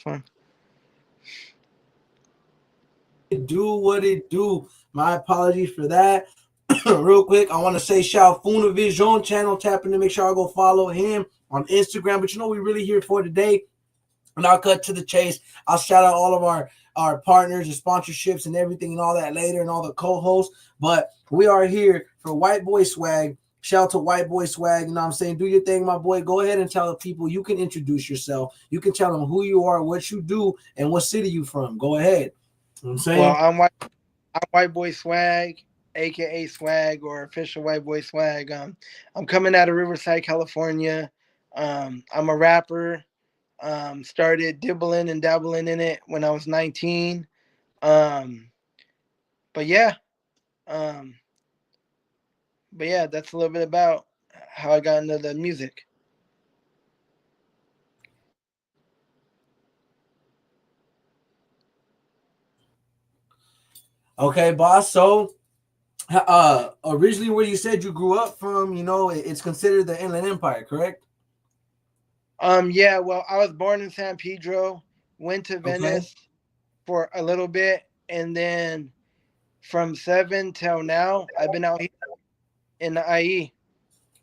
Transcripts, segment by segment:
fine. Do what it do. My apologies for that. Real quick, I want to say shout Funa Vision channel. Tap in to make sure I go follow him on Instagram. But you know, we really here for today. And I'll cut to the chase. I'll shout out all of our partners and sponsorships and everything and all that later and all the co-hosts. But we are here for White Boy Swag. Shout out to White Boy Swag. You know what I'm saying? Do your thing, my boy. Go ahead and tell the people. You can introduce yourself. You can tell them who you are, what you do, and what city you from. Go ahead. You know what I'm Well, saying? I'm White Boy Swag, aka Swag or official White Boy Swag. I'm coming out of Riverside, California. I'm a rapper. Started dibbling and dabbling in it when I was 19. Um, but yeah, um, but yeah, that's a little bit about how I got into the music. Okay, boss. So originally where you said you grew up from, you know, it's considered the Inland Empire, correct? Yeah, well, I was born in San Pedro, went to Okay. Venice for a little bit, and then from 7 till now, I've been out here in the IE.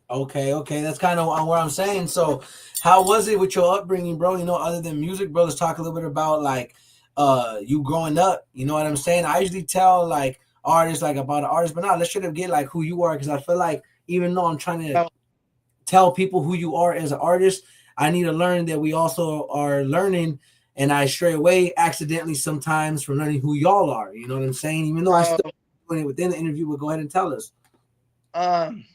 Okay, that's kind of what I'm saying. So, how was it with your upbringing, bro? You know, other than music, bro, let's talk a little bit about like you growing up. You know what I'm saying? I usually tell like artists like about an artist, but now let's try to get like who you are because I feel like even though I'm trying to Oh, tell people who you are as an artist, I need to learn that we also are learning. And I stray away accidentally sometimes from learning who y'all are. You know what I'm saying? Even though I oh, still doing it within the interview, but go ahead and tell us. um,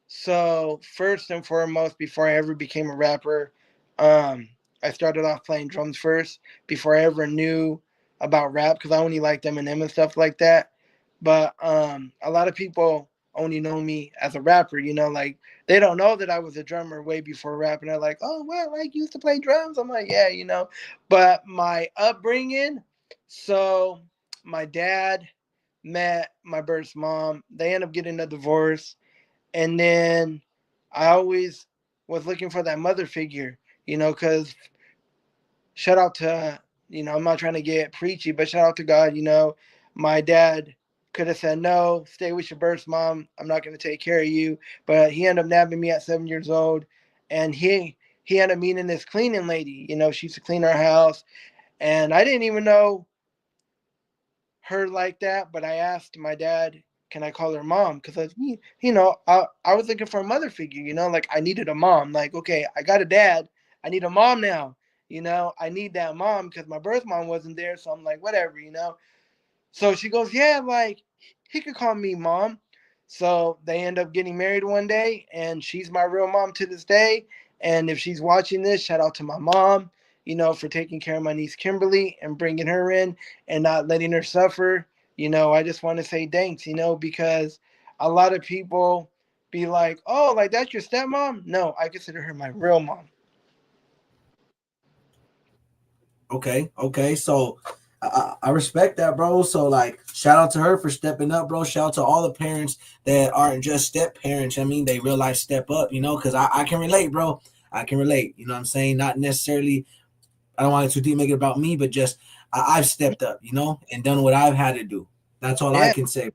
so first and foremost, before I ever became a rapper, um, I started off playing drums first before I ever knew about rap because I only liked Eminem and stuff like that. But a lot of people only know me as a rapper. Like they don't know that I was a drummer way before rap, and they're like, "Oh, well, like you used to play drums." I'm like, "Yeah." But my upbringing, so my dad met my birth mom. They end up getting a divorce, and then I always was looking for that mother figure, because shout out to, I'm not trying to get preachy, but shout out to God, my dad could have said, no, stay with your birth mom. I'm not going to take care of you. But he ended up nabbing me at 7 years old. And he ended up meeting this cleaning lady. She used to clean our house. And I didn't even know her like that, but I asked my dad, can I call her mom? Because I was looking for a mother figure. Like I needed a mom. Like, okay, I got a dad, I need a mom now. I need that mom because my birth mom wasn't there. So I'm like, whatever. So she goes, yeah, like he could call me mom. So they end up getting married one day, and she's my real mom to this day. And if she's watching this, shout out to my mom, for taking care of my niece Kimberly and bringing her in and not letting her suffer. I just want to say thanks, because a lot of people be like, oh, like that's your stepmom? No, I consider her my real mom. Okay. So I respect that, bro. So like, shout out to her for stepping up, bro. Shout out to all the parents that aren't just step parents. I mean, they real life step up, you know, because I can relate, bro. I can relate. You know what I'm saying? Not necessarily. I don't want it too deep, make it about me, but just I've stepped up, you know, and done what I've had to do. That's all I Yeah. can say.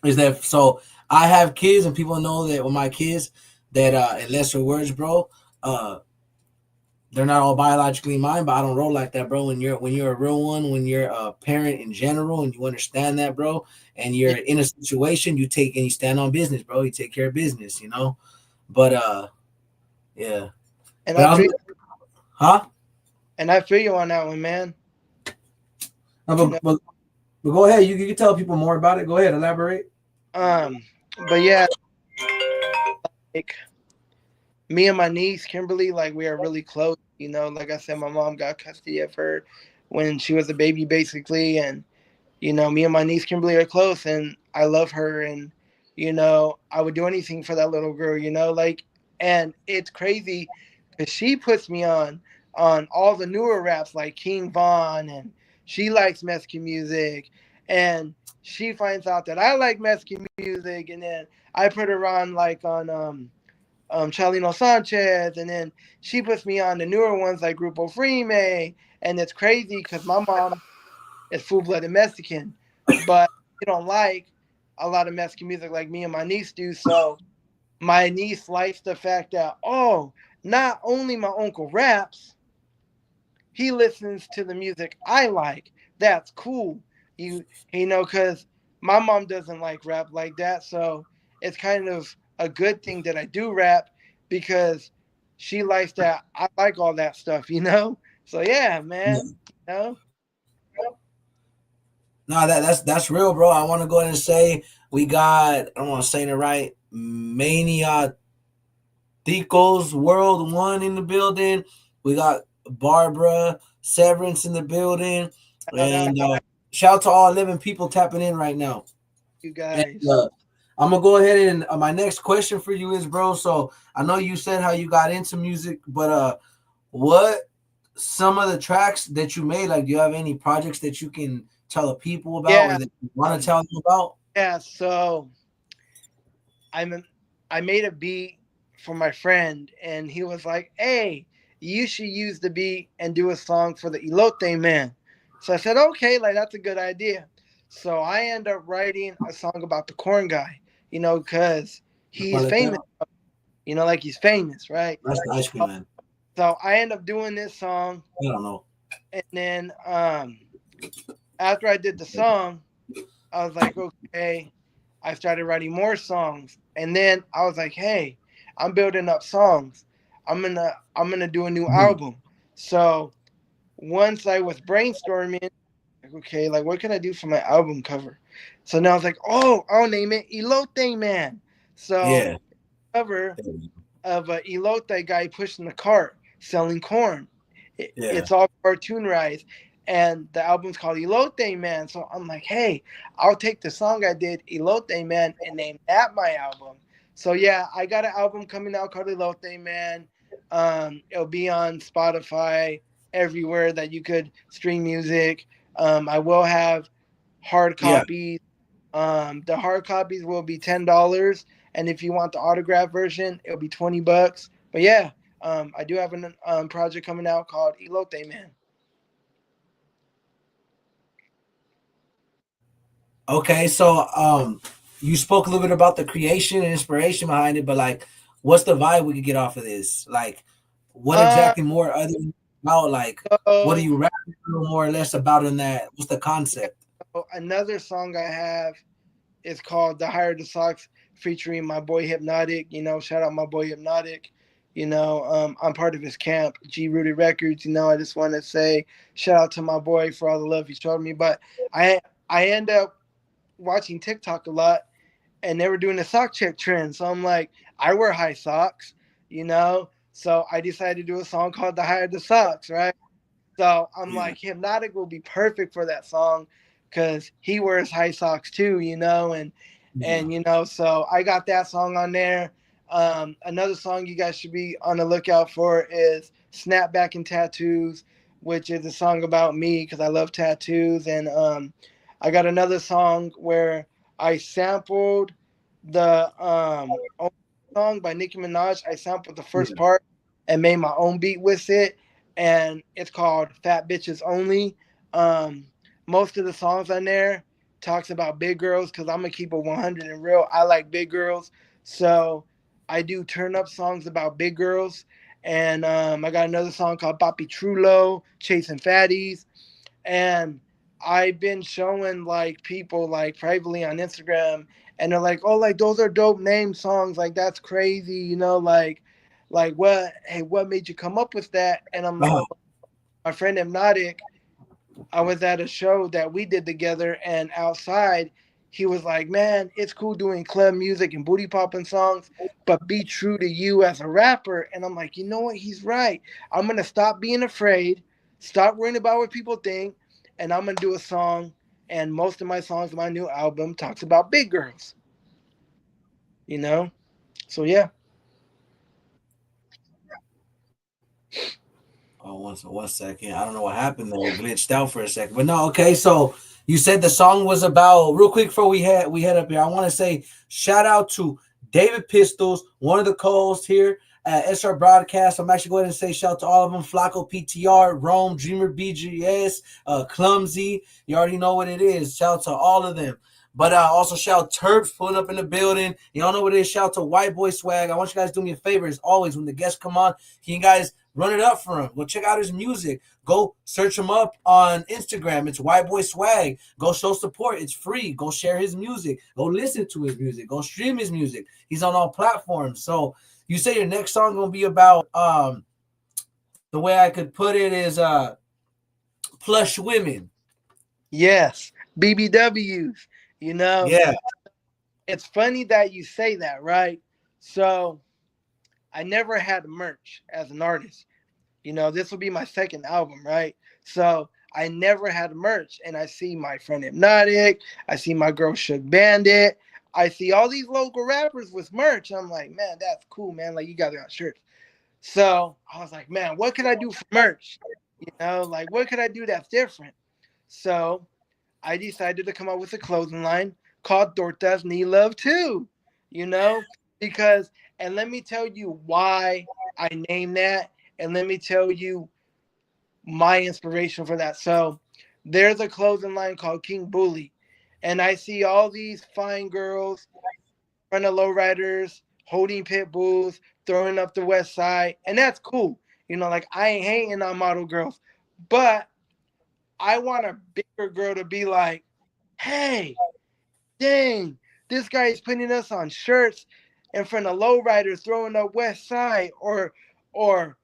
Is that so? I have kids, and people know that with my kids, that in lesser words, bro. Uh, they're not all biologically mine, but I don't roll like that, bro. When you're a real one, when you're a parent in general, and you understand that, bro, and Yeah. you're in a situation, you take and you stand on business, bro. You take care of business, you know. But yeah. And But I I was, feel huh? and I feel you on that one, man. No, You know, but go ahead. You can tell people more about it. Go ahead, elaborate. um, but yeah, like me and my niece Kimberly, like we are really close. Like I said, my mom got custody of her when she was a baby, basically, and me and my niece Kimberly are close, and I love her, and I would do anything for that little girl. Like, and it's crazy because she puts me on all the newer raps like King Von, and she likes Mexican music, and she finds out that I like Mexican music, and then I put her on like on Chalino Sanchez, and then she puts me on the newer ones like Grupo Frime, and it's crazy because my mom is full-blooded Mexican, but she don't like a lot of Mexican music like me and my niece do. So my niece likes the fact that, oh, not only my uncle raps, he listens to the music I like. That's cool. Because my mom doesn't like rap like that, so it's kind of a good thing that I do rap because she likes that. I like all that stuff. So yeah, man. You know, No, that's real, bro. I want to go ahead and say we got. I don't want to say it right. Mania Tico's World One in the building. We got Barbara Severance in the building, shout out and shout out to all 11 people tapping in right now. you And guys. I'm gonna go ahead and my next question for you is, bro. So I know you said how you got into music, but what some of the tracks that you made? Like, do you have any projects that you can tell the people about, or Yeah, that you want to tell them about? yeah. So I'm I made a beat for my friend, and he was like, "Hey, you should use the beat and do a song for the Elote man." So I said, "Okay, like that's a good idea." So I end up writing a song about the corn guy, because he's famous. Like he's famous, right? That's the ice cream man. So I end up doing this song, I don't know. and then after I did the song, I was like, okay. I started writing more songs, and then I was like, hey, I'm building up songs. I'm gonna do a new album. So once I was brainstorming, like, okay, like what can I do for my album cover? So now I was like, oh, I'll name it Elote Man. So Yeah, cover of a elote guy pushing the cart selling corn. yeah, It's all cartoonized, and the album's called Elote Man. So I'm like, hey, I'll take the song I did, Elote Man, and name that my album. So yeah, I got an album coming out called Elote Man. It'll be on Spotify, everywhere that you could stream music. I will have hard yeah. copies. The hard copies will be $10, and if you want the autograph version, it'll be $20. But yeah, I do have a project coming out called Elote Man. Okay, so you spoke a little bit about the creation and inspiration behind it, but like, what's the vibe we could get off of this? Like, what Uh, exactly more other than about like what are so, you rapping more or less about in that? What's the concept? so another song I have is called "The Higher the Socks," featuring my boy Hypnotic. Shout out my boy Hypnotic. I'm part of his camp, G Rooted Records. I just want to say shout out to my boy for all the love he showed me. But I end up watching TikTok a lot, and they were doing the sock check trend. So I'm like, I wear high socks. So I decided to do a song called "The Higher the Socks," right? So I'm Yeah, like, Hypnotic will be perfect for that song because he wears high socks too. yeah, So I got that song on there. Another song you guys should be on the lookout for is Snapback and Tattoos, which is a song about me because I love tattoos. And I got another song where I sampled the song by Nicki Minaj. I sampled the first yeah, part and made my own beat with it, and it's called Fat Bitches Only. Um, Most of the songs on there talks about big girls because I'm gonna keep it 100 and real. I like big girls, so I do turn up songs about big girls. And I got another song called Papi Trulo, Chasing Fatties, and I've been showing like people like privately on Instagram, and they're like, "Oh, like those are dope name songs. Like that's crazy. Like what? Hey, what made you come up with that?" And I'm like, uh-huh. my friend Hypnotic. I was at a show that we did together, and outside, he was like, "Man, it's cool doing club music and booty popping songs, but be true to you as a rapper." And I'm like, you know what? He's right. I'm gonna stop being afraid, stop worrying about what people think, and I'm gonna do a song. And most of my songs on my new album talks about big girls. You know? So yeah. Oh, one second. I don't know what happened there. It glitched out for a second. But no, okay. So you said the song was about real quick before we head up here. I want to say shout out to David Pistols, one of the co-hosts here at SR Broadcast. I'm actually going to say shout out to all of them: Flacco PTR, Rome, Dreamer BGS, Clumsy. You already know what it is. Shout out to all of them. But also shout out Terps pulling up in the building. Y'all know what it is. Shout out to Whiteboyswag. I want you guys to do me a favor. As always, when the guests come on, can you guys run it up for him? Go check out his music. Go search him up on Instagram. It's Whiteboyswag. Go show support. It's free. Go share his music. Go listen to his music. Go stream his music. He's on all platforms. So you say your next song gonna be about the way I could put it is plush women. Yes, BBWs. You know, Yeah. it's funny that you say that, right? So I never had merch as an artist. You know, this will be my second album, right? So I never had merch. And I see my friend Hypnotic. I see my girl Shook Bandit. I see all these local rappers with merch. I'm like, man, that's cool, man. Like, you guys got shirts. So I was like, man, what could I do for merch? You know, like, what could I do that's different? So I decided to come up with a clothing line called Tortas Need Love Too, you know, because, and let me tell you why I named that, and let me tell you my inspiration for that. So there's a clothing line called King Bully, and I see all these fine girls, front of lowriders, holding pit bulls, throwing up the west side, and that's cool. You know, like I ain't hating on model girls, but I want a bigger girl to be like, hey, dang, this guy is putting us on shirts in front of lowriders throwing up west side, or or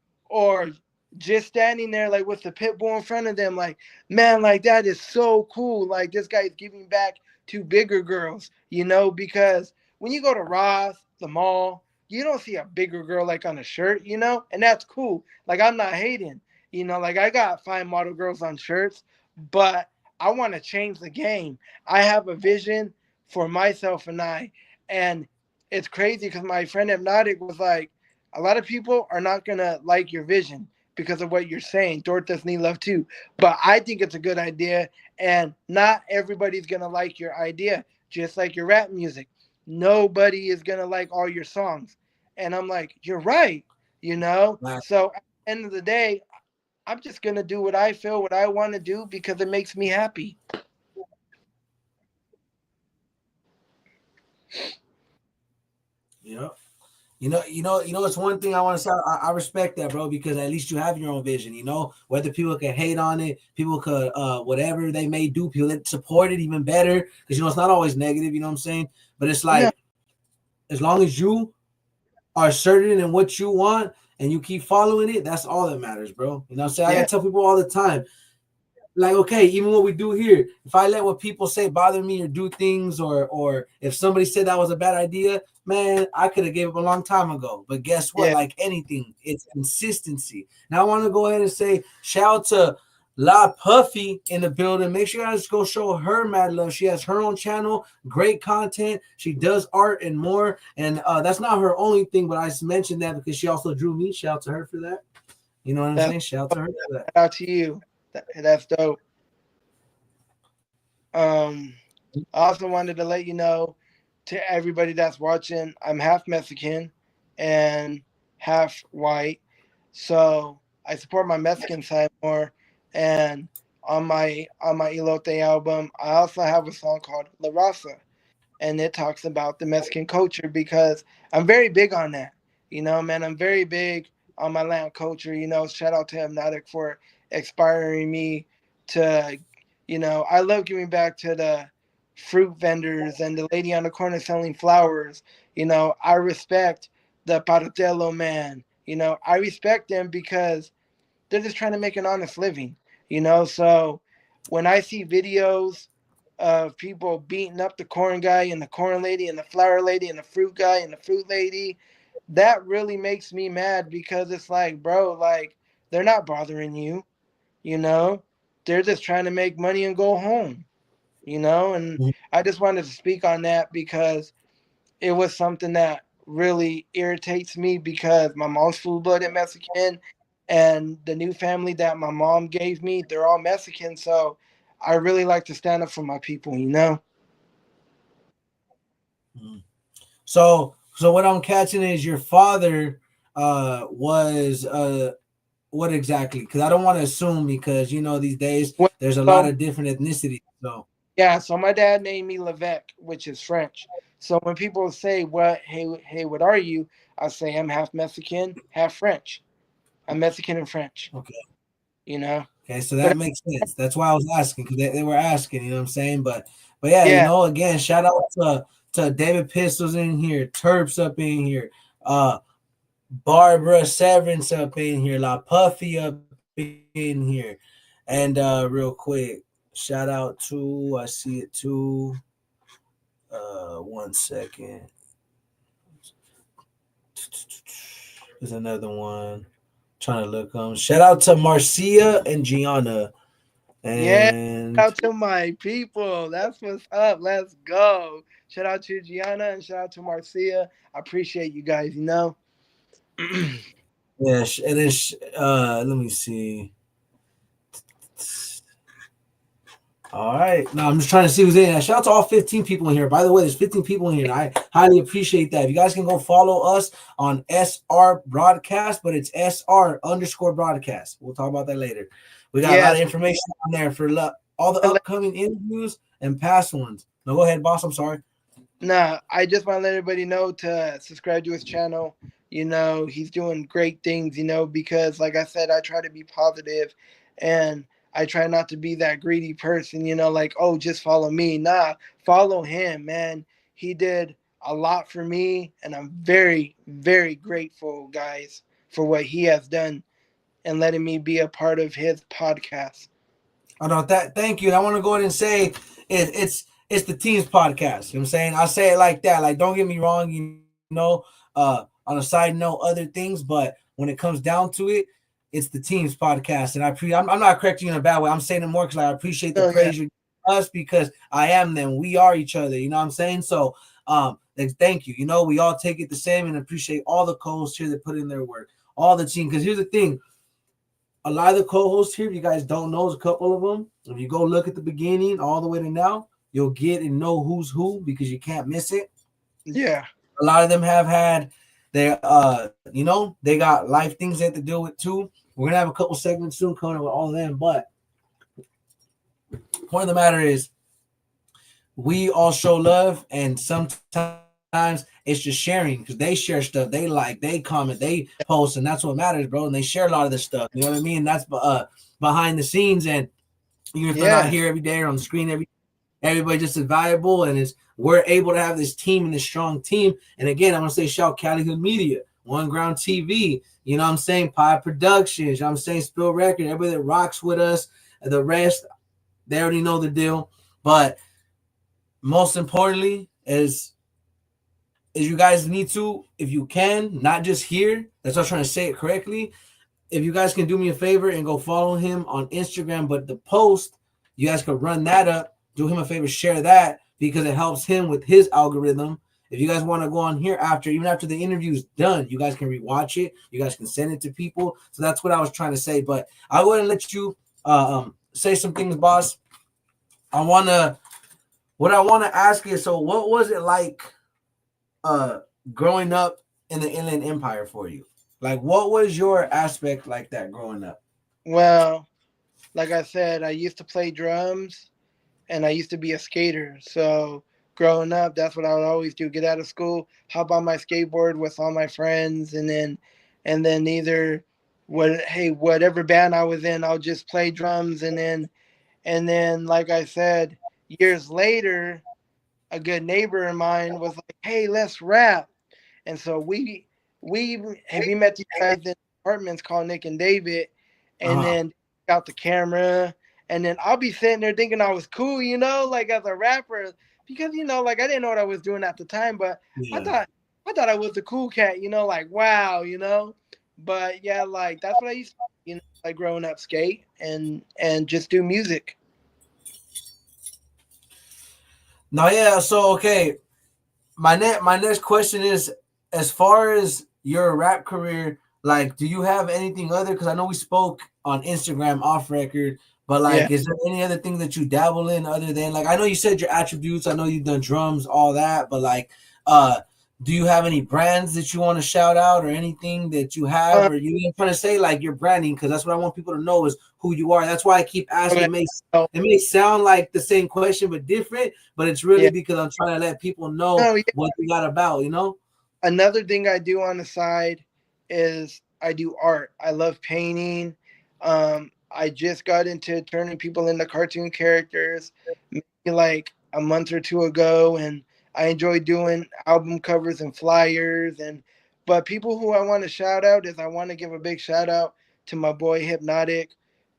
just standing there like with the pit bull in front of them, like, man, like that is so cool. Like this guy is giving back to bigger girls, you know, because when you go to Ross, the mall, you don't see a bigger girl like on a shirt, you know, and that's cool. Like I'm not hating, you know, like I got fine model girls on shirts, but I want to change the game. I have a vision for myself and I. And it's crazy because my friend Hypnotic was like, a lot of people are not gonna like your vision because of what you're saying. Dorcas need love too. But I think it's a good idea, and not everybody's gonna like your idea, just like your rap music. Nobody is gonna like all your songs. And I'm like, you're right, you know? Wow. So at the end of the day, I'm just gonna do what I feel, what I want to do because it makes me happy. Yeah. It's one thing I want to say. I respect that, bro, because at least you have your own vision. You know, whether people can hate on it, people could whatever they may do, people that support it even better, because it's not always negative. You know what I'm saying? But it's Yeah, like as long as you are certain in what you want and you keep following it, that's all that matters, bro. You know what I'm saying? I yeah, gotta tell people all the time, like, okay, even what we do here, if I let what people say bother me or do things, or if somebody said that was a bad idea, man, I could have gave up a long time ago. But guess what? yeah. Like anything, it's consistency. Now I want to go ahead and say shout out to La Puffy in the building. Make sure you guys go show her mad love. She has her own channel, great content. She does art and more. And that's not her only thing, but I just mentioned that because she also drew me. Shout out to her for that. You know what I'm That's saying? Shout out to her for that. out to you. That's dope. Um, I also wanted to let you know, to everybody that's watching, I'm half Mexican and half white. So I support my Mexican side more. And on my Elote album, I also have a song called La Raza, and it talks about the Mexican culture because I'm very big on that. You know, man, I'm very big on my land culture. You know, shout out to Hypnotic for inspiring me to, you know, I love giving back to the fruit vendors and the lady on the corner selling flowers. You know, I respect the Paratello man. You know, I respect them because they're just trying to make an honest living, you know. So when I see videos of people beating up the corn guy and the corn lady and the flower lady and the fruit guy and the fruit lady, that really makes me mad because it's like, bro, like they're not bothering you, you know. They're just trying to make money and go home, you know. And I just wanted to speak on that because it was something that really irritates me because my mom's full blooded Mexican, and the new family that my mom gave me, they're all Mexican. So I really like to stand up for my people, you know? Mhm. So So what I'm catching is your father was what exactly? Because I don't want to assume, because these days Well, there's a lot so of different ethnicities. So yeah, so my dad named me Levesque, which is French. So when people say, "What? Hey, what are you?" I say I'm half Mexican, half French. I'm Mexican and French. okay. You know, Okay, so but that makes sense. That's why I was asking, because they were asking, you know what I'm saying? But yeah, yeah, again, shout out to David Pistols in here, Terps up in here, Barbara Severance up in here, La Puffy up in here. And real quick, shout out to I see it too. 1 second. There's another one. Trying to look shout out to Marcia and Gianna. yeah. And Shout out to my people. That's what's up. Let's go. Shout out to Gianna and shout out to Marcia. I appreciate you guys. yeah, and then let me see. All right. No, I'm just trying to see who's in here. Shout out to all 15 people in here. By the way, there's 15 people in here, and I highly appreciate that. If you guys can go follow us on SR Broadcast, but it's SR underscore broadcast. We'll talk about that later. We got a lot of Yes. information on there for all the upcoming interviews and past ones. No, go ahead, boss. I'm sorry. Nah, I just want to let everybody know to subscribe to his channel. He's doing great things, because like I said, I try to be positive and I try not to be that greedy person, like, oh, just follow me. Nah, follow him, man. He did a lot for me, and I'm very, very grateful, guys, for what he has done and letting me be a part of his podcast. Oh no, thank you. And I want to go ahead and say it's the team's podcast. You know what I'm saying? I say it like that. Like, don't get me wrong, on a side note, other things, but when it comes down to it, it's the team's podcast. And I'm not correcting you in a bad way. I'm saying it more because I appreciate the Oh, yeah. praise you give us, because I am them. We are each other. You know what I'm saying? So thank you. We all take it the same, and appreciate all the co-hosts here that put in their work. All the team. Because here's the thing. A lot of the co-hosts here, if you guys don't know, a couple of them. If you go look at the beginning all the way to now, you'll get and know who's who, because you can't miss it. Yeah. A lot of them have had their, they got life things they have to deal with too. We're gonna have a couple segments soon coming up with all of them. But point of the matter is, we all show love, and sometimes it's just sharing, because they share stuff, they like, they comment, they post, and that's what matters, bro. And they share a lot of this stuff. You know what I mean? That's behind the scenes, and even if they're not Yeah. here every day or on the screen everybody just is valuable, and we're able to have this team and this strong team. And again, I'm gonna say shout Calihood Media, One Ground TV, you know what I'm saying, Pie Productions, you know what I'm saying, Spill Record, everybody that rocks with us, and the rest, they already know the deal. But most importantly is you guys need to, if you can, not just here, that's what I'm trying to say it correctly. If you guys can do me a favor and go follow him on Instagram, but the post, you guys can run that up, do him a favor, share that, because it helps him with his algorithm. If you guys want to go on here after, even after the interview's done, you guys can rewatch it. You guys can send it to people. So that's what I was trying to say. But I wouldn't let you say some things, boss. What I want to ask is, so what was it like growing up in the Inland Empire for you? Like, what was your aspect like that growing up? Well, like I said, I used to play drums and I used to be a skater. So growing up, that's what I would always do: get out of school, hop on my skateboard with all my friends, and then either whatever band I was in, I'll just play drums, and then like I said, years later, a good neighbor of mine was like, "Hey, let's rap." And so we met these guys in apartments called Nick and David, and Uh-huh. then got the camera, and then I'll be sitting there thinking I was cool, like as a rapper, because like I didn't know what I was doing at the time, but I Yeah. thought I thought I was the cool cat, like wow. But yeah, like that's what I used to, like growing up, skate and just do music. No, yeah. So okay, my next question is, as far as your rap career, like, do you have anything other? Because I know we spoke on Instagram off record, but Yeah. like, is there any other thing that you dabble in other than, like, I know you said your attributes, I know you've done drums, all that, but like, uh, Do you have any brands that you want to shout out or anything that you have, Um, or you ain't trying to say like your branding? Because that's what I want people to know is who you are. That's why I keep asking. okay. So, It may sound like the same question but different, but it's really yeah. because I'm trying to let people know No, yeah. what we got about. You know? Another thing I do on the side is I do art. I love painting. I just got into turning people into cartoon characters maybe like a month or two ago, and I enjoy doing album covers and flyers. And but people who I want to shout out is I want to give a big shout out to my boy Hypnotic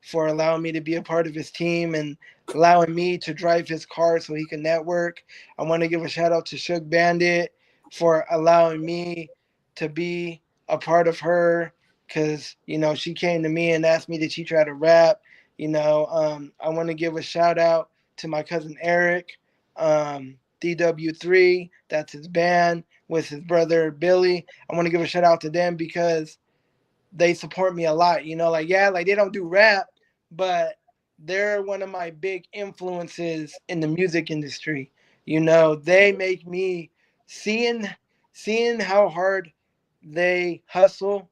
for allowing me to be a part of his team and allowing me to drive his car so he can network. I want to give a shout out to Shook Bandit for allowing me to be a part of her because she came to me and asked me to teach her how to rap. I want to give a shout out to my cousin Eric, DW3. That's his band with his brother Billy. I want to give a shout out to them because they support me a lot. Like yeah, like they don't do rap, but they're one of my big influences in the music industry. They make me seeing seeing how hard they hustle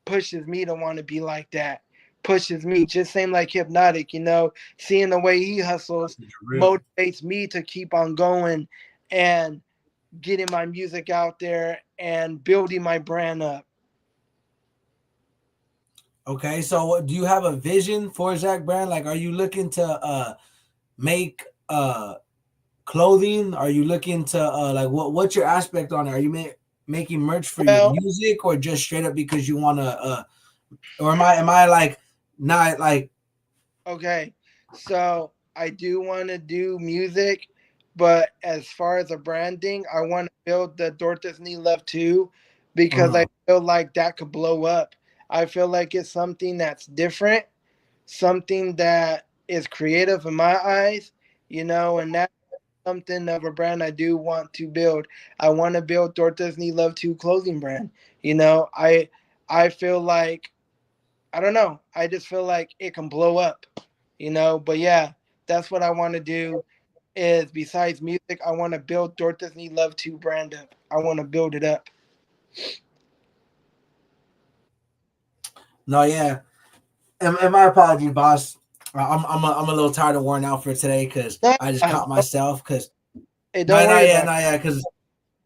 pushes me to want to be like that. Pushes me just same like Hypnotic, seeing the way he hustles Real. motivates me to keep on going and getting my music out there and building my brand up. Okay, so do you have a vision for Zach Brand? Like, are you looking to make clothing? Are you looking to like what's your aspect on it? Are you making merch for your Well, music or just straight up because you want to or am I like not like okay. So I do want to do music, but as far as a branding, I want to build the Dorcas Knee Love too, because I uh feel like that could blow up. I feel like it's something that's different, something that is creative in my eyes, and that's something of a brand I do want to build. I want to build Dorcas Knee Love 2 clothing brand. I feel like I don't know. I just feel like it can blow up, But yeah, that's what I want to do. Is besides music, I want to build Dorcas Need Love 2 brand up. I want to build it up. no, yeah. And my apologies, boss. I'm a little tired of worn out for today because Nah, I just caught myself because hey, no, don't no, worry yeah, about no, it. yeah, because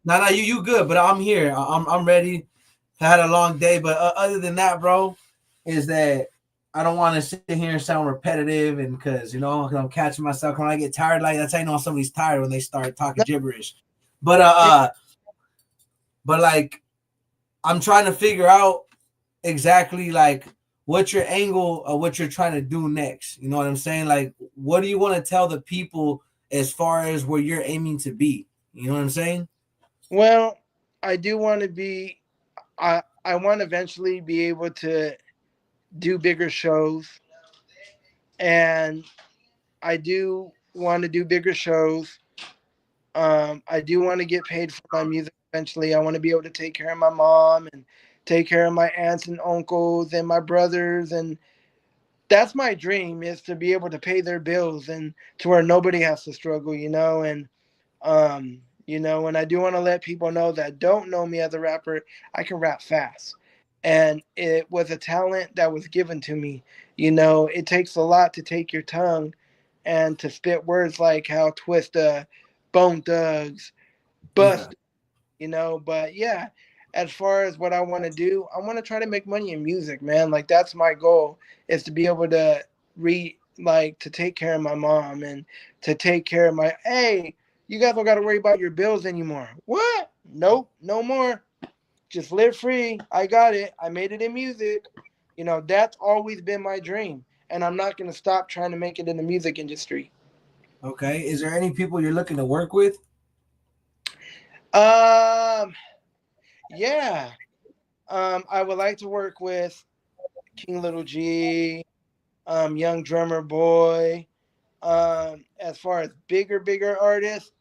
no, you good, but I'm here. I'm ready. I had a long day, but other than that, bro, is that I don't want to sit here and sound repetitive, and because 'cause I'm catching myself when I get tired. Like that's how you know somebody's tired when they start talking No, gibberish. But yeah, like I'm trying to figure out exactly like what's your angle of what you're trying to do next. You know what I'm saying? Like, what do you want to tell the people as far as where you're aiming to be? You know what I'm saying? well, I do want to be. I want to eventually be able to do bigger shows, and I do want to do bigger shows. I do want to get paid for my music eventually. I want to be able to take care of my mom and take care of my aunts and uncles and my brothers, and that's my dream is to be able to pay their bills and to where nobody has to struggle, and I do want to let people know that don't know me as a rapper, I can rap fast. And it was a talent that was given to me. It takes a lot to take your tongue and to spit words like how Twista, Bone Thugs, Yeah. Bust, but yeah, as far as what I want to do, I want to try to make money in music, man. Like that's my goal is to be able to to take care of my mom and to take care of my hey, you guys don't got to worry about your bills anymore. What? Nope, no more. Just live free. I got it. I made it in music. That's always been my dream, and I'm not going to stop trying to make it in the music industry. Okay. Is there any people you're looking to work with? um yeah, I would like to work with King Little G, Young Drummer Boy. As far as bigger artists,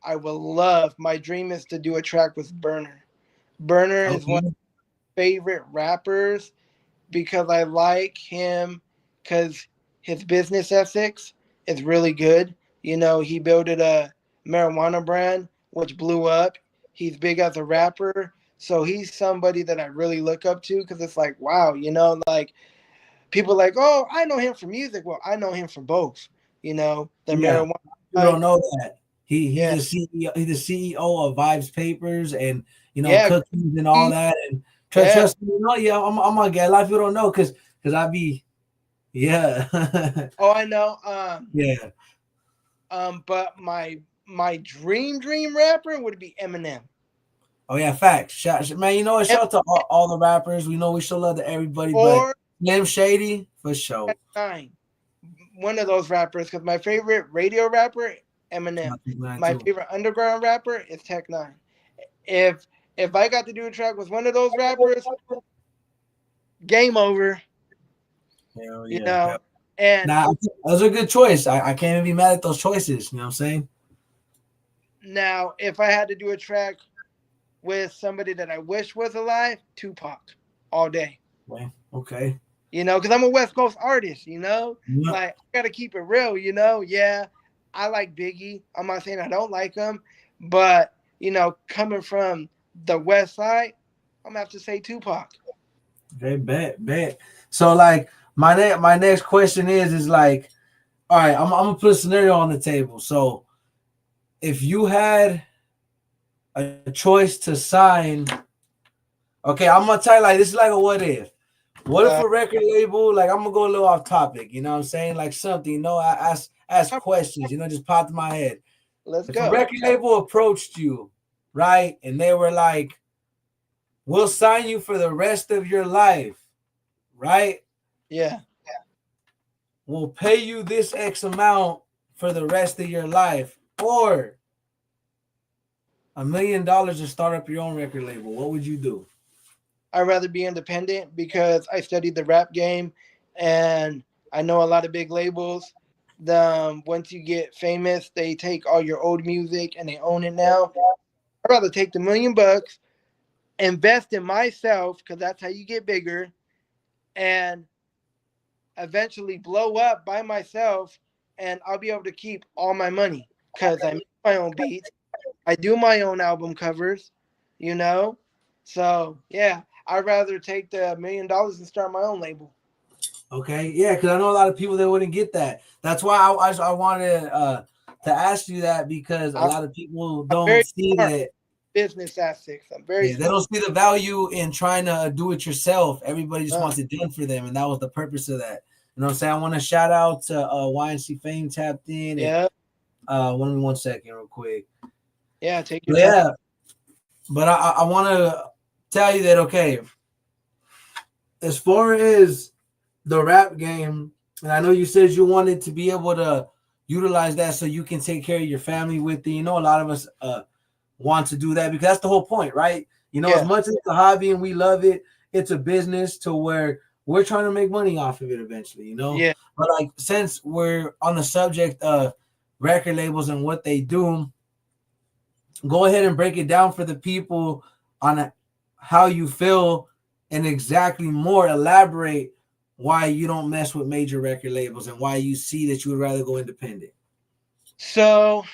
I would love. My dream is to do a track with Burner. Burner is one of Okay. my favorite rappers because I like him because his business ethics is really good. He built a marijuana brand which blew up. He's big as a rapper. So he's somebody that I really look up to because it's like, wow, like people like, oh, I know him from music. Well, I know him from both. The Yeah, marijuana you don't side. know that he's Yeah, the CEO. He's the CEO of Vibes Papers and yeah, cookies and all that. And yeah. trust me, yeah, I'm gonna get. A lot of people don't know because I be yeah Oh, I know. yeah. But my dream rapper would be Eminem. Oh yeah, facts. Man, Em- shout out to all the rappers. We know we show love to everybody, but Or Slim Shady for sure. Tech Nine. One of those rappers. Because my favorite radio rapper, I Eminem. think mine My too. favorite underground rapper is Tech Nine. If if I got to do a track with one of those rappers, game over. Hell You yeah. know. And Nah, those are a good choice. I can't even be mad at those choices. You know what I'm saying? now, if I had to do a track with somebody that I wish was alive, Tupac, all day. Okay. Okay. Because I'm a West Coast artist. Yeah. Like I gotta keep it real. Yeah, I like Biggie. I'm not saying I don't like him, but coming from the West Side, I'm gonna have to say Tupac. Okay. Bet. So like my next question is like, all right, I'm gonna put a scenario on the table. So if you had a choice to sign, okay, I'm gonna tell you like this is like a what if. What if Uh, a record label, like I'm gonna go a little off topic, you know what I'm saying? Like something, I ask questions, just popped in my head. let's If a go. record label approached you, right, and they were like, we'll sign you for the rest of your life, right? Yeah. We'll pay you this X amount for the rest of your life, or $1 million to start up your own record label. What would you do? I'd rather be independent because I studied the rap game and I know a lot of big labels. Once you get famous, they take all your old music and they own it now. I'd rather take the $1 million, invest in myself because that's how you get bigger, and eventually blow up by myself. And I'll be able to keep all my money because I make my own beats. I do my own album covers, you know. So yeah, I'd rather take the $1 million and start my own label. Okay, yeah, because I know a lot of people that wouldn't get that. That's why I wanted to ask you that because a I'm, lot of people I'm don't very see smart. that. Business aspects. I'm very Yeah, they smart. don't see the value in trying to do it yourself. Everybody just Uh, wants it done for them, and that was the purpose of that. You know what I'm saying? I want to shout out to YNC Fame tapped in, and yeah, one second, real quick. yeah. Take your time. Yeah, but I want to tell you that okay, as far as the rap game, and I know you said you wanted to be able to utilize that so you can take care of your family with it. A lot of us want to do that because that's the whole point, right? As Yeah, much as it's a hobby and we love it, it's a business to where we're trying to make money off of it eventually. yeah. But like since we're on the subject of record labels and what they do, go ahead and break it down for the people on how you feel and exactly more elaborate why you don't mess with major record labels and why you see that you would rather go independent. So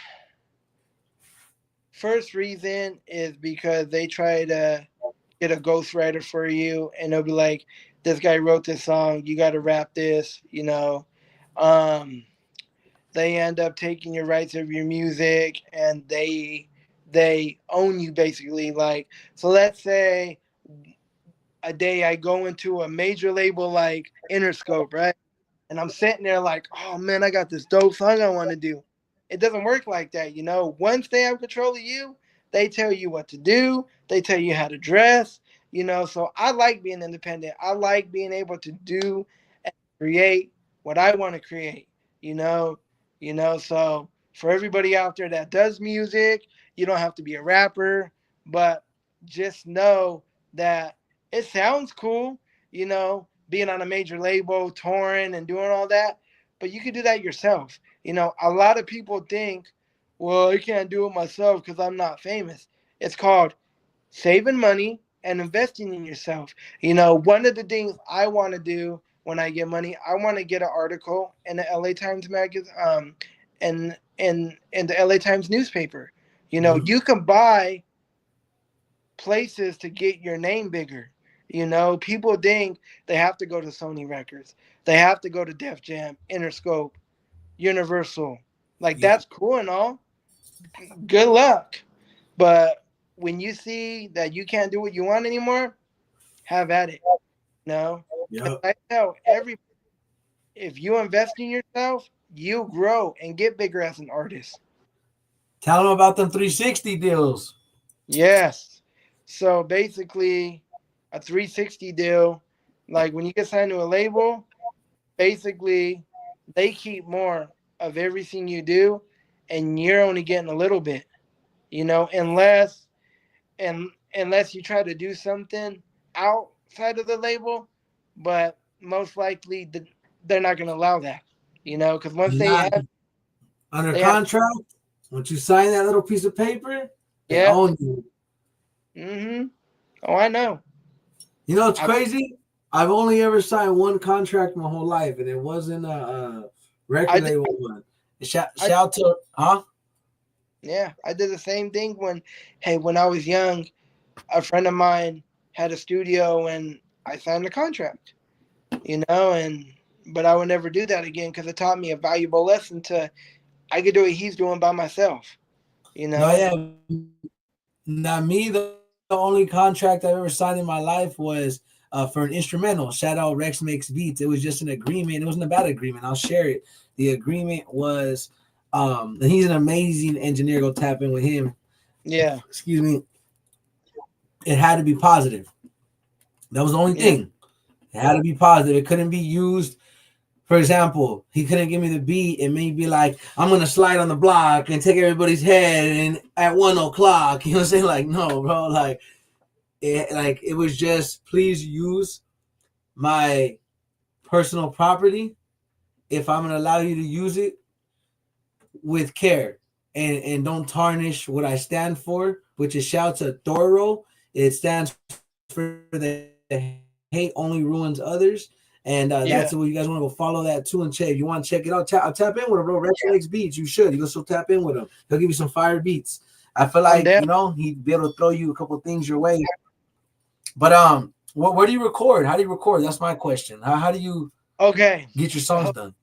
first reason is because they try to get a ghostwriter for you, and they'll be like, "This guy wrote this song. You got to rap this." Um, they end up taking your rights of your music, and they own you basically. Like, so let's say a day I go into a major label like Interscope, right? And I'm sitting there like, oh man, I got this dope song I want to do. It doesn't work like that. Once they have control of you, they tell you what to do, they tell you how to dress. So I like being independent. I like being able to do and create what I want to create, you know. So for everybody out there that does music, you don't have to be a rapper, but just know that it sounds cool, being on a major label, touring and doing all that, but you can do that yourself. A lot of people think, well, I can't do it myself because I'm not famous. It's called saving money and investing in yourself. One of the things I want to do when I get money, I want to get an article in the LA Times magazine, in the LA Times newspaper. Mhm. You can buy places to get your name bigger. You know, people think they have to go to Sony Records, they have to go to Def Jam, Interscope, Universal. Like Yeah. that's cool and all. Good luck. But when you see that you can't do what you want anymore, have at it. No. Because Yep. I tell every if you invest in yourself, you grow and get bigger as an artist. Tell them about them 360 deals. Yes. So basically, a 360 deal, like when you get signed to a label, basically they keep more of everything you do, and you're only getting a little bit. You know, unless you try to do something outside of the label, but most likely they're not going to allow that. You know, because once You're they not have under they have contract. Once you sign that little piece of paper, they yeah. own you. Mm-hmm. Oh, I know. You know, it's I crazy. I've only ever signed one contract my whole life, and it wasn't a I record did label one. I Shout to, huh? Yeah, I did the same thing when I was young, a friend of mine had a studio and I signed a contract, you know, and but I would never do that again because it taught me a valuable lesson to I could do what he's doing by myself, you No, know. yeah. Not me. The only contract I've ever signed in my life was for an instrumental. Shout out Rex Makes Beats. It was just an agreement. It wasn't a bad agreement. I'll share it. The agreement was, and he's an amazing engineer. Go tap in with him. Yeah, Excuse me. It had to be positive. That was the only yeah, thing. It had to be positive. It couldn't be used. For example, he couldn't give me the beat and maybe like, I'm gonna slide on the block and take everybody's head and at 1 o'clock. You know what I'm saying? Like, no, bro. Like it was just please use my personal property. If I'm gonna allow you to use it, with care and don't tarnish what I stand for, which is shout to thorough. It stands for the hate only ruins others. And that's what you guys yeah, want to go follow that too and check. If you want to check it out, tap in with him, bro. Rex makes yeah. beats. You should. You go so tap in with him. He'll give you some fire beats. I feel I'm like down. he'd be able to throw you a couple things your way. But where do you record? How do you record? That's my question. How do you Okay, get your songs so done?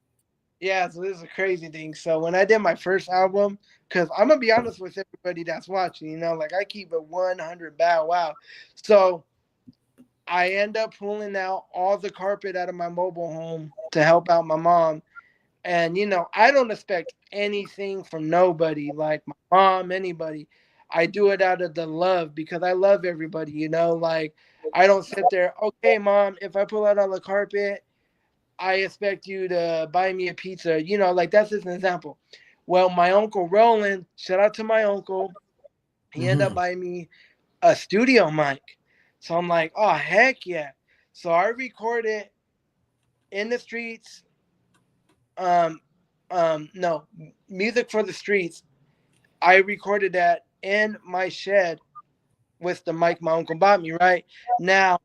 yeah, so this is a crazy thing. So when I did my first album, because I'm gonna be honest with everybody that's watching, you know, like I keep it 100 bow wow. So I end up pulling out all the carpet out of my mobile home to help out my mom. And, you know, I don't expect anything from nobody, like my mom, anybody. I do it out of the love because I love everybody, you know, like I don't sit there, okay, mom, if I pull out all the carpet, I expect you to buy me a pizza, you know, like that's just an example. Well, my uncle Roland, shout out to my uncle, he ended up Mm-hmm. buying me a studio mic. So I'm like, oh heck yeah. So I recorded in the streets, um no, music for the streets. I recorded that in my shed with the mic my uncle bought me, right? Now,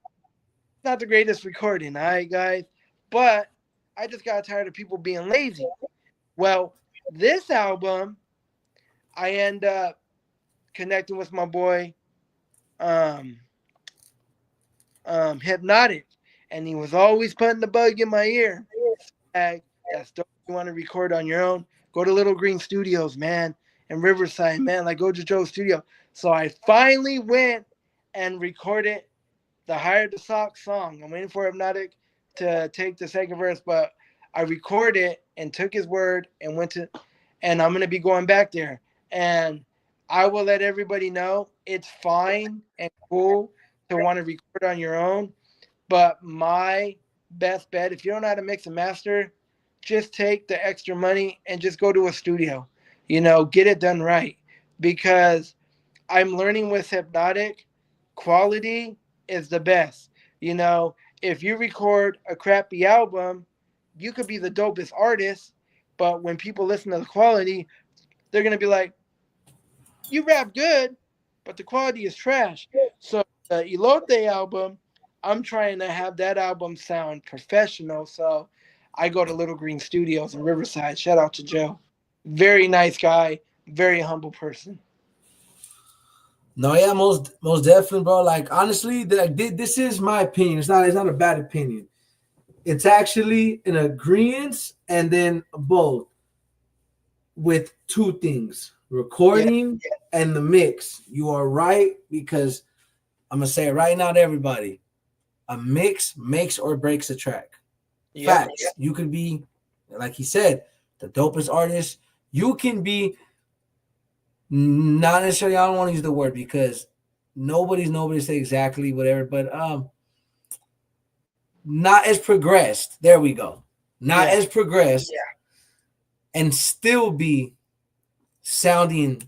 not the greatest recording, all right, guys. But I just got tired of people being lazy. Well, this album, I end up connecting with my boy, um, Hypnotic, and he was always putting the bug in my ear. That's dope. You want to record on your own? Go to Little Green Studios, man, and Riverside, man. Like go to Joe's studio. So I finally went and recorded the Higher the Sock song. I'm waiting for Hypnotic to take the second verse, but I recorded and took his word and went to, and I'm gonna be going back there. And I will let everybody know it's fine and cool to want to record on your own, but my best bet, if you don't know how to mix and master, just take the extra money and just go to a studio. You know, get it done right. Because I'm learning with Hypnotic, quality is the best. You know, if you record a crappy album, you could be the dopest artist, but when people listen to the quality, they're gonna be like, "You rap good, but the quality is trash." So the Elote album, I'm trying to have that album sound professional. So I go to Little Green Studios in Riverside. Shout out to Joe. Very nice guy, very humble person. No, yeah, most definitely, bro. Like honestly, this is my opinion. It's not a bad opinion. It's actually an agreement and then both with two things: Yeah, recording and the mix. You are right because I'm gonna say it right now to everybody: a mix makes or breaks a track. yep, Facts. You could be, like he said, the dopest artist. You can be not necessarily. I don't want to use the word because nobody say exactly whatever, but not as progressed. There we go. Not yeah, as progressed, and still be sounding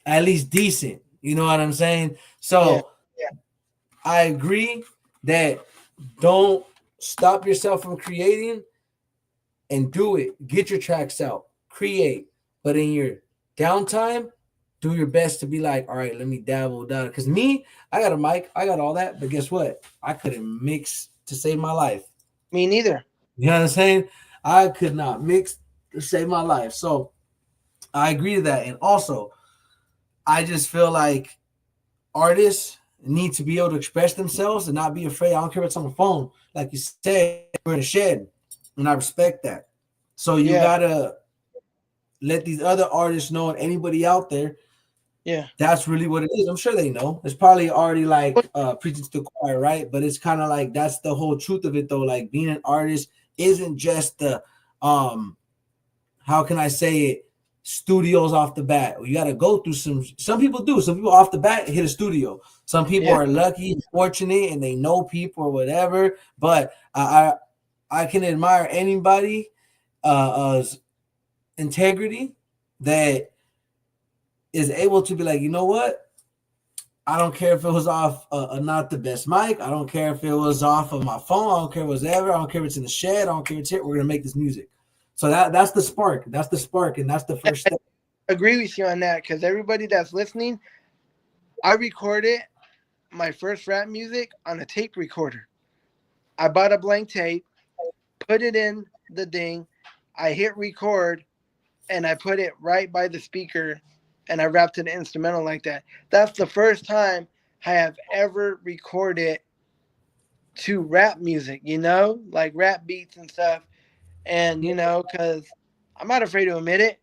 at least decent. You know what I'm saying? yeah, So I agree that don't stop yourself from creating and do it. Get your tracks out, create, but in your downtime, do your best to be like, all right, let me dabble down. Because me, I got a mic, I got all that, but guess what? I couldn't mix to save my life. me neither. You know what I'm saying? I could not mix to save my life. So I agree to that. And also, I just feel like artists need to be able to express themselves and not be afraid. I don't care if it's on the phone. Like you said, we're in a shed. And I respect that. So you Yeah, gotta let these other artists know and anybody out there yeah. that's really what it is. I'm sure they know. It's probably already But like preaching to the choir, right? But it's kind of like that's the whole truth of it though. Like being an artist isn't just the um how can I say it, studios off the bat. You got to go through some people do. Some people off the bat hit a studio. Some people yeah, are lucky, fortunate, and they know people or whatever. But I can admire anybody integrity that is able to be like, you know what? I don't care if it was off not the best mic. I don't care if it was off of my phone. I don't care whatever. I don't care if it's in the shed. I don't care if it's here. We're gonna make this music. So that's the spark. That's the spark, and that's the first step. agree with you on that because everybody that's listening, I recorded my first rap music on a tape recorder. I bought a blank tape, put it in the ding, I hit record, and I put it right by the speaker, and I rapped an instrumental like that. That's the first time I have ever recorded to rap music, like rap beats and stuff. And, because I'm not afraid to admit it,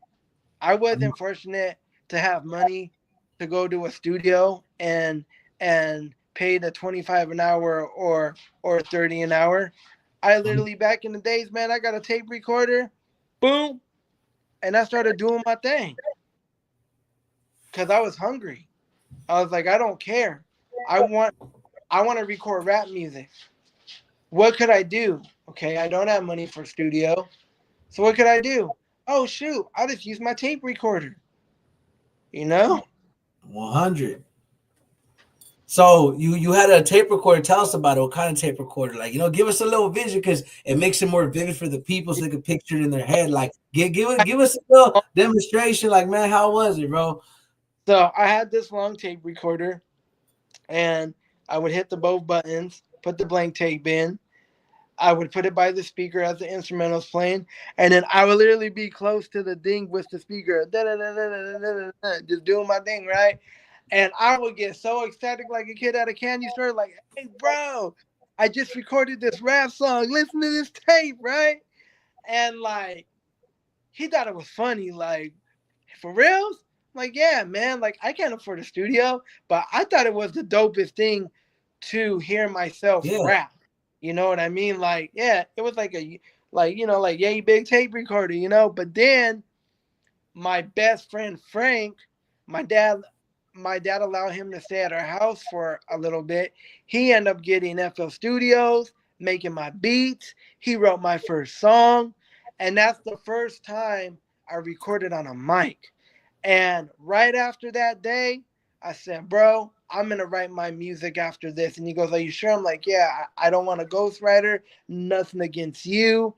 I wasn't fortunate to have money to go to a studio and pay the 25 an hour or 30 an hour. I literally back in the days, man, I got a tape recorder, boom, and I started doing my thing because I was hungry. I was like, I don't care. I want I want to record rap music. What could I do? Okay, I don't have money for studio. So what could I do? Oh shoot, I'll just use my tape recorder. You know? 100. So you had a tape recorder. Tell us about it. What kind of tape recorder? Like give us a little vision because it makes it more vivid for the people so they can picture it in their head. Like give us a little demonstration. Like man, how was it, bro? So I had this long tape recorder and I would hit the both buttons, put the blank tape in. I would put it by the speaker as the instrumental's playing, and then I would literally be close to the ding with the speaker, just doing my thing, right? And I would get so ecstatic like a kid at a candy store, like, hey, bro, I just recorded this rap song. Listen to this tape, right? And like, he thought it was funny. Like, for reals? Like, yeah, man. Like, I can't afford a studio, but I thought it was the dopest thing to hear myself Yeah. rap. You know what I mean? Like, yeah, it was like like yay big tape recorder, But then my best friend Frank, my dad my dad allowed him to stay at our house for a little bit. He ended up getting FL Studios, making my beats. He wrote my first song, and that's the first time I recorded on a mic. And right after that day, I said, "Bro, I'm gonna write my music after this." And he goes, "Are you sure?" I'm like, "Yeah, I don't want a ghostwriter. Nothing against you.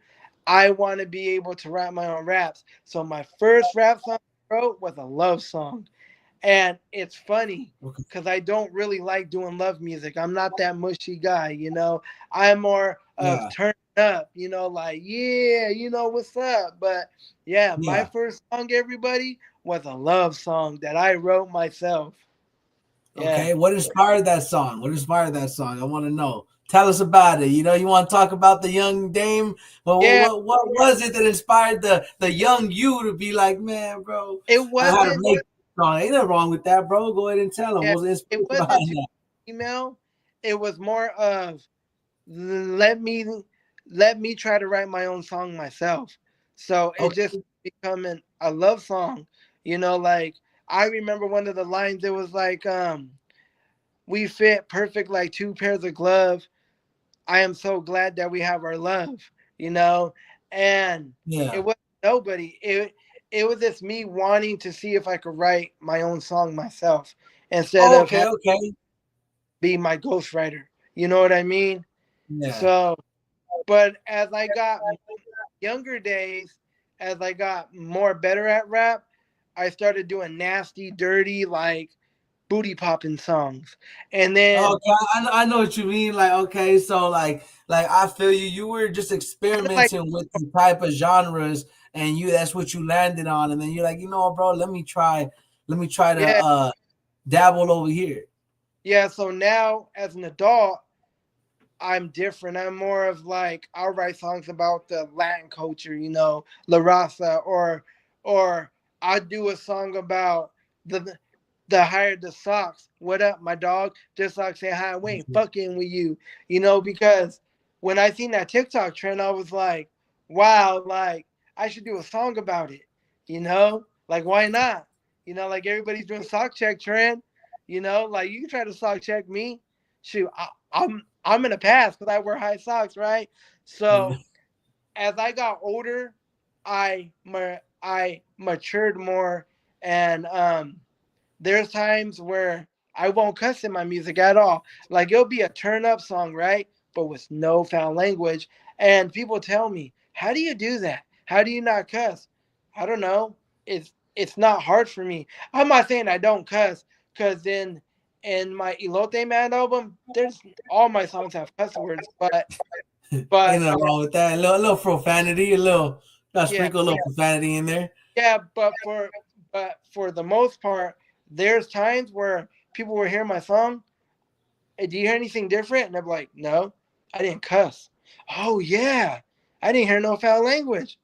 I want to be able to write my own raps." So my first rap song I wrote was a love song. And it's funny Okay. because I don't really like doing love music. I'm not that mushy guy. I'm more of Yeah. turn up, like, yeah, what's up. But yeah, my Yeah. first song, everybody, was a love song that I wrote myself. Yeah. Okay, what inspired that song? What inspired that song? I want to know. Tell us about it. You want to talk about the young dame? Well, Yeah. what was it that inspired the young you to be like, man, bro, It I had to wasn't. make a song. Ain't nothing wrong with that, bro. Go ahead and tell them. Yeah. What's the It inspiration wasn't behind too that? email. It was more of let me let me try to write my own song myself. So it just Okay, becoming a love song. Like I remember one of the lines. It was like, "We fit perfect like two pairs of gloves. I am so glad that we have our love." You know, and it yeah. was nobody. It was just me wanting to see if I could write my own song myself instead of Okay, having okay. be my ghostwriter. You know what I mean? Yeah. So, but as I got younger days, as I got more better at rap, I started doing nasty, dirty, like booty popping songs. And then Okay, I know what you mean. Like, okay, so like I feel you. You were just kind of like, experimenting with the type of genres, and that's what you landed on, and then you're like, bro, let me try to yeah, dabble over here. yeah. So now as an adult, I'm different. I'm more of like I'll write songs about the Latin culture, La Raza, or I do a song about the higher the socks. What up, my dog? Just like say hi, we ain't fucking with you, because when I seen that TikTok trend, I was like, wow, like I should do a song about it, like why not? Like everybody's doing sock check trend, like you can try to sock check me. Shoot, I'm in the past because I wear high socks, right? Yeah. So as I got older, I matured more, and there's times where I won't cuss in my music at all. Like it'll be a turn up song, right? But with no foul language. And people tell me, how do you do that? How do you not cuss? I don't know. It's not hard for me. I'm not saying I don't cuss, because in my Elote Man album, there's all my songs have cuss words, Ain't but nothing wrong with that. A little profanity, got yeah, sprinkle a little profanity in there. yeah, but for the most part, there's times where people will hear my song. Hey, do you hear anything different? And I'm like, no, I didn't cuss. Oh yeah, I didn't hear no foul language.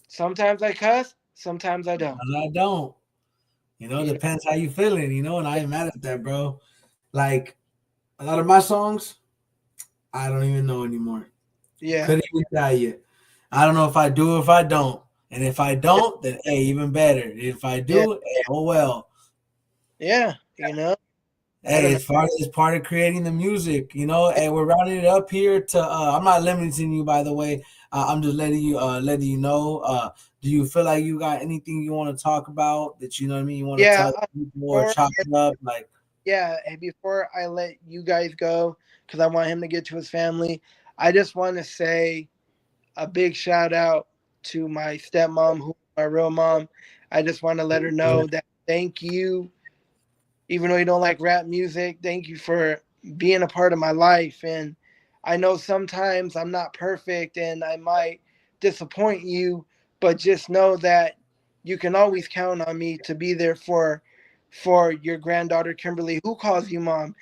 Sometimes I cuss, sometimes I don't. And I don't. You know? Depends how you feeling. And I ain't mad at that, bro. Like a lot of my songs, I don't even know anymore. Yeah, Couldn't even tell you. I don't know if I do or if I don't. And if I yeah, don't, then hey, even better. If I yeah, do, hey, oh well. yeah. I Hey, don't know. it's part of creating the music, and we're rounding it up here to I'm not limiting you, by the way. I'm just letting you know. Do you feel like you got anything you want to talk about that you know what I mean? You want to Yeah, tell people or before chop it up like yeah, and before I let you guys go, because I want him to get to his family, I just want to say a big shout out to my stepmom, who my real mom. I just want to let her know that thank you, even though you don't like rap music, thank you for being a part of my life. And I know sometimes I'm not perfect and I might disappoint you, but just know that you can always count on me to be there for your granddaughter Kimberly, who calls you mom.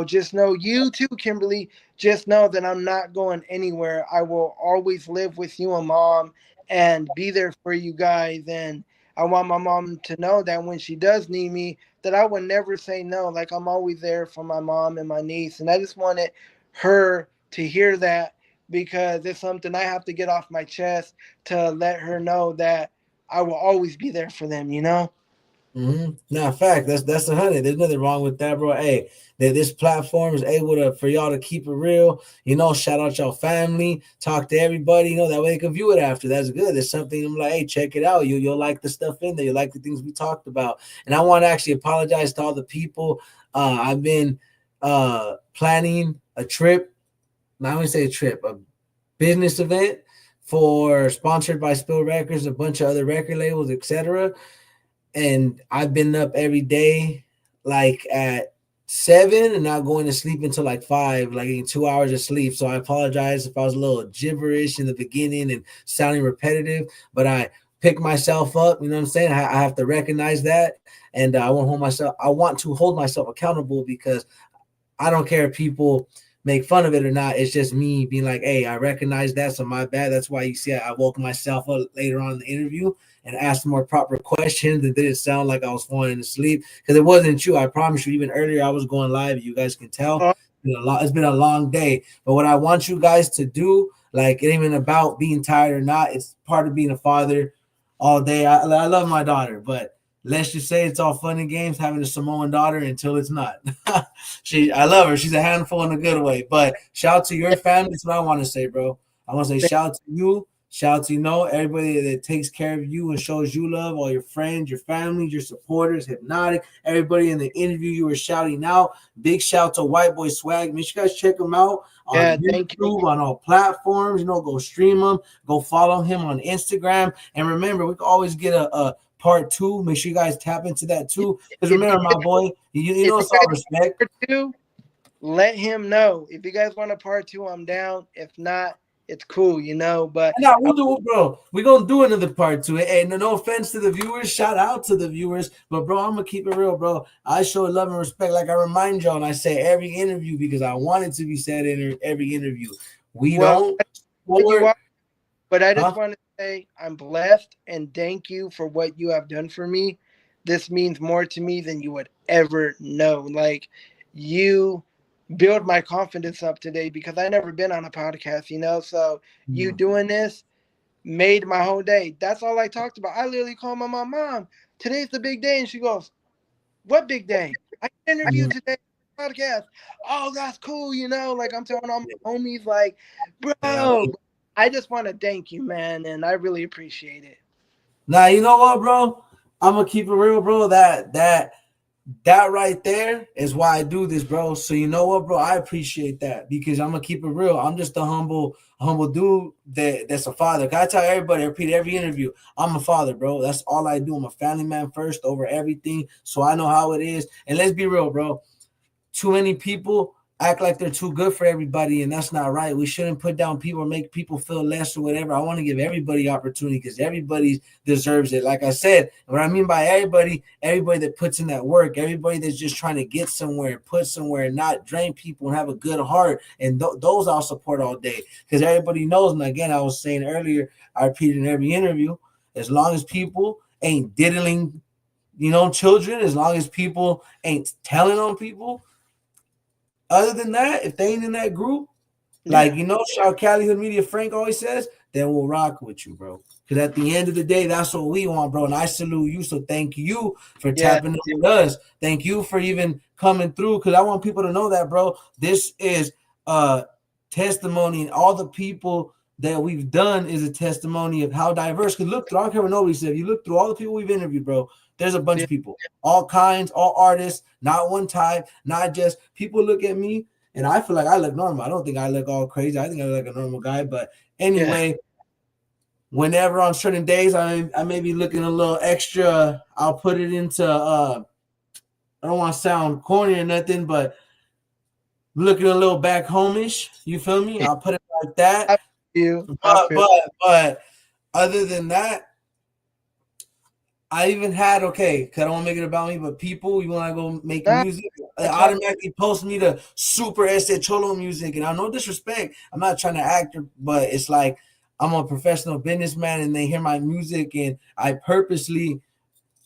Just know you too, Kimberly. Just know that I'm not going anywhere. I will always live with you and mom and be there for you guys. And I want my mom to know that when she does need me, that I would never say no. Like I'm always there for my mom and my niece. And I just wanted her to hear that, because it's something I have to get off my chest to let her know that I will always be there for them. Nah, fact. That's 100. There's nothing wrong with that, bro. Hey, that this platform is able to for y'all to keep it real. Shout out your family, talk to everybody. That way they can view it after. That's good. There's something I'm like, hey, check it out. You'll like the stuff in there. You like the things we talked about. And I want to actually apologize to all the people. I've been planning a trip. Not going to say a trip, a business event for sponsored by Spill Records, a bunch of other record labels, etc. And I've been up every day, like at 7, and not going to sleep until like 5, like getting 2 hours of sleep. So I apologize if I was a little gibberish in the beginning and sounding repetitive, but I pick myself up. You know what I'm saying? I have to recognize that, and I want to hold myself. I want to hold myself accountable because I don't care if people make fun of it or not. It's just me being like, hey, I recognize that, so my bad. That's why you see I woke myself up later on in the interview and asked more proper questions. It didn't sound like I was falling asleep because it wasn't you. I promise you. Even earlier, I was going live. You guys can tell. Oh, It's been a long day. But what I want you guys to do, like, it ain't even about being tired or not. It's part of being a father all day. I love my daughter, but let's just say it's all fun and games having a Samoan daughter until it's not. I love her. She's a handful in a good way. But shout out to your family. That's what I want to say, bro. I want to say shout out to you. Shout out to everybody that takes care of you and shows you love, all your friends, your family, your supporters, Hypnotic, everybody in the interview you were shouting out. Big shout to Whiteboyswag. Make sure you guys check him out on yeah, thank you. YouTube, on all platforms. Go stream him, go follow him on Instagram. And remember, we can always get a part two. Make sure you guys tap into that too. Because If you, remember, my boy, you if know you it's guys all want respect. part two, let him know. If you guys want a part two, I'm down. If not, it's cool, you know. But Nah, we'll do it, bro. We're gonna do another part to it. And no offense to the viewers, shout out to the viewers. But bro, I'm gonna keep it real, bro. I show love and respect, like I remind y'all, and I say every interview because I want it to be said in every interview. We well, don't you support, are. But I just huh? want to say I'm blessed and thank you for what you have done for me. This means more to me than you would ever know. Like, you build my confidence up today because I never been on a podcast, you know. So you doing this made my whole day. That's all I talked about. I literally called my mom, today's the big day, and she goes, "What big day? I interviewed today on the podcast." Oh, that's cool, you know. Like, I'm telling all my homies, like, Yeah. bro, I just want to thank you, man, and I really appreciate it. Now you know what, bro? I'm gonna keep it real, bro. That right there is why I do this, bro. So you know what, bro? I appreciate that because I'm gonna keep it real. I'm just a humble dude that's a father. I tell everybody, I repeat every interview, I'm a father, bro. That's all I do. I'm a family man first over everything. So I know how it is. And let's be real, bro. Too many people act like they're too good for everybody, and that's not right. We shouldn't put down people or make people feel less or whatever. I want to give everybody opportunity because everybody deserves it. Like I said, what I mean by everybody that puts in that work, everybody that's just trying to get somewhere, put somewhere, and not drain people and have a good heart. And those I'll support all day because everybody knows. And again, I was saying earlier, I repeat in every interview, as long as people ain't diddling, children, as long as people ain't telling on people, other than that, if they ain't in that group, like Yeah, Shout Cali Media Frank always says, then we'll rock with you, bro. Because at the end of the day, that's what we want, bro. And I salute you. So thank you for yeah, tapping in with us. Thank you for even coming through. Because I want people to know that, bro. This is a testimony, and all the people that we've done is a testimony of how diverse. Because look through, I don't care what nobody said. If you look through all the people we've interviewed, bro, there's a bunch yeah. of people, all kinds, all artists, not one type, not just people look at me and I feel like I look normal. I don't think I look all crazy. I think I look like a normal guy. But Yeah. anyway, whenever on certain days I may be looking a little extra, I'll put it into I don't want to sound corny or nothing, but looking a little back homish. You feel me? I'll put it like that. I feel you. I But feel. but other than that, I even had cause I don't want to make it about me, but people, you want to go make Nah, music, they that's all. automatically post me to super ese cholo music, and I no disrespect, I'm not trying to act, but it's like I'm a professional businessman, and they hear my music, and I purposely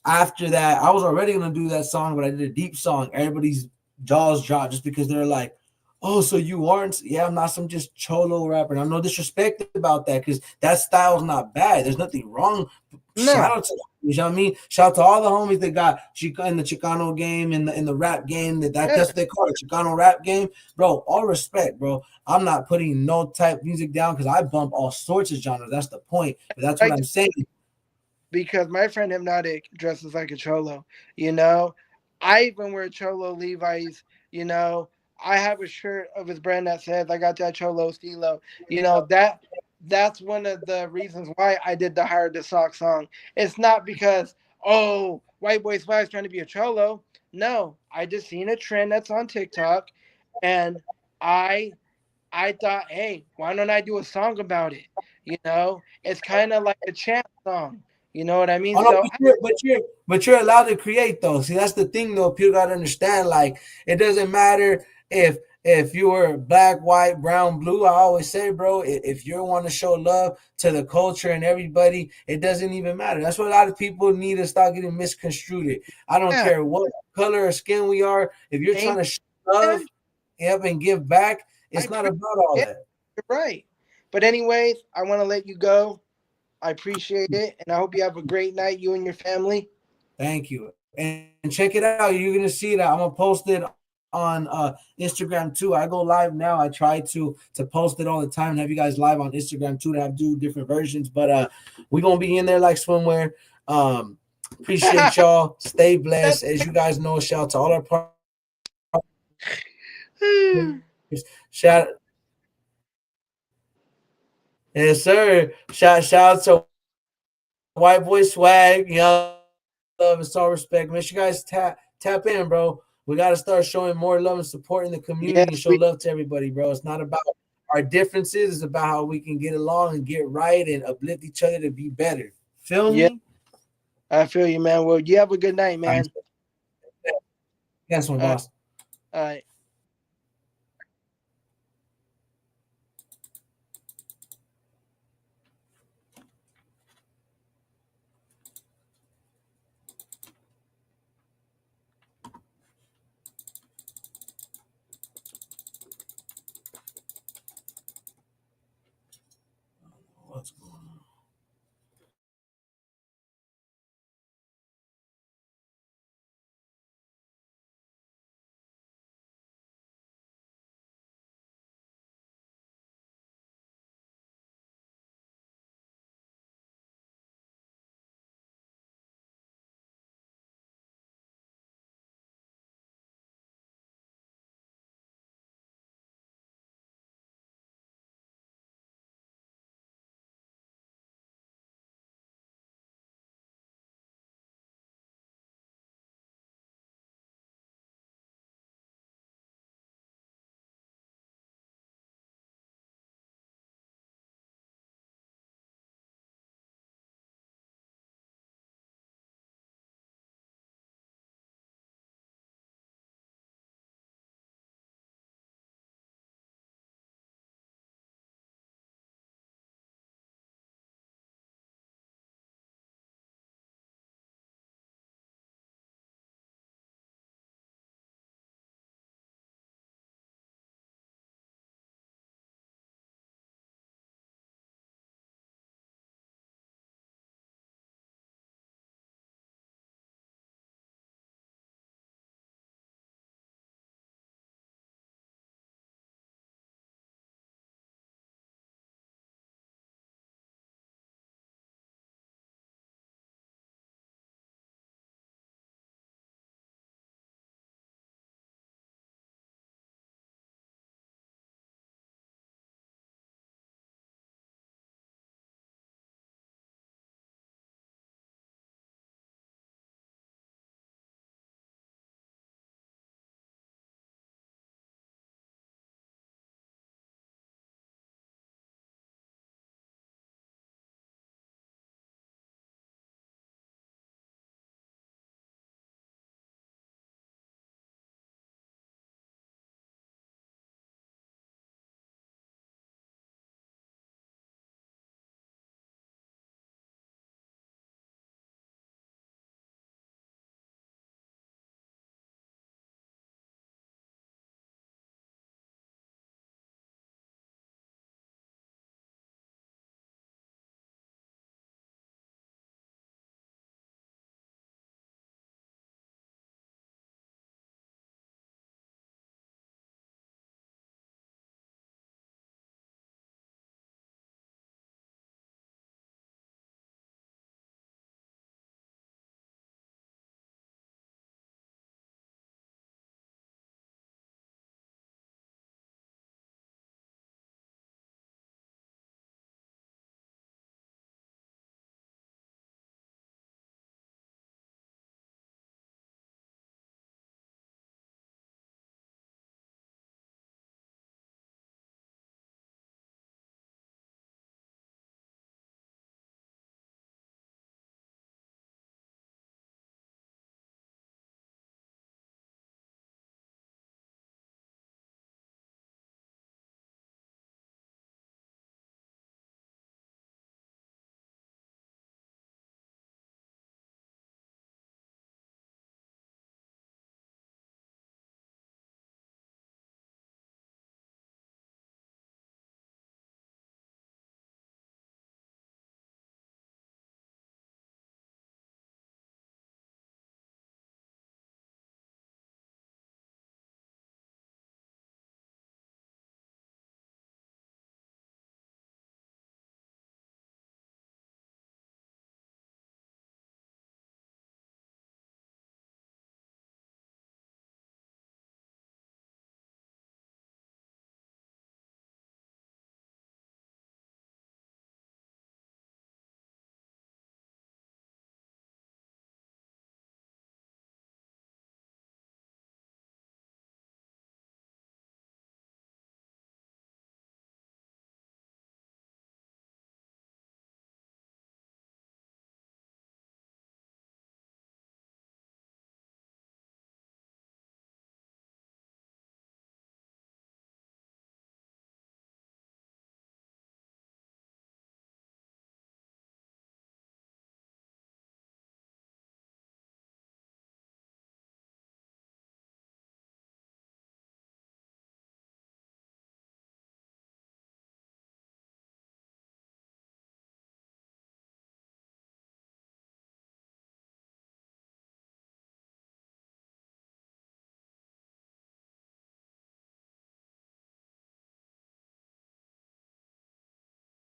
after that I was already gonna do that song, but I did a deep song. Everybody's jaws dropped just because they're like, "Oh, so you aren't?" Yeah, I'm not some just cholo rapper. And I'm no disrespect about that because that style's not bad. There's nothing wrong. Shout No, out to you know what I mean. Shout out to all the homies that got in the Chicano game, in the rap game. yeah, That's what they call it, Chicano rap game, bro. All respect, bro. I'm not putting no type music down because I bump all sorts of genres. That's the point. But that's what right. I'm saying. Because my friend Hypnotic dresses like a cholo. You know, I even wear cholo Levi's. You know, I have a shirt of his brand that says "I got that cholo stilo." You know that's one of the reasons why I did the Higher the Sock song. It's not because White Boy Swag's trying to be a cholo. No, I just seen a trend that's on TikTok, and I I thought, hey, why don't I do a song about it? You know, it's kind of like a chant song. You know what I mean? Oh no, So but you're allowed to create though. See, that's the thing though. People gotta understand. Like, it doesn't matter if you were black, white, brown, blue. I always say, bro, if you want to show love to the culture and everybody, it doesn't even matter. That's what a lot of people need to start getting misconstrued. I don't yeah, care what color or skin we are. If you're amen. trying to show love, yep, and give back, I it's not appreciate about all it. that. You're right. But anyways, I want to let you go. I appreciate it, and I hope you have a great night, you and your family. Thank you. And check it out. You're gonna see that I'm gonna post it on Instagram too. I go live now. I try to post it all the time and have you guys live on Instagram too to have do different versions. But we're gonna be in there like swimwear. Appreciate y'all. Stay blessed. As you guys know, shout out to all our partners. Shout Yes, sir. Shout out to Whiteboyswag. You know, love and so respect. Make sure you guys tap in, bro. We got to start showing more love and support in the community and Yes, show love to everybody, bro. It's not about our differences. It's about how we can get along and get right and uplift each other to be better. Feel yeah, me? I feel you, man. Well, you have a good night, All right. man. Yes, my All right, boss. all right. What's going on?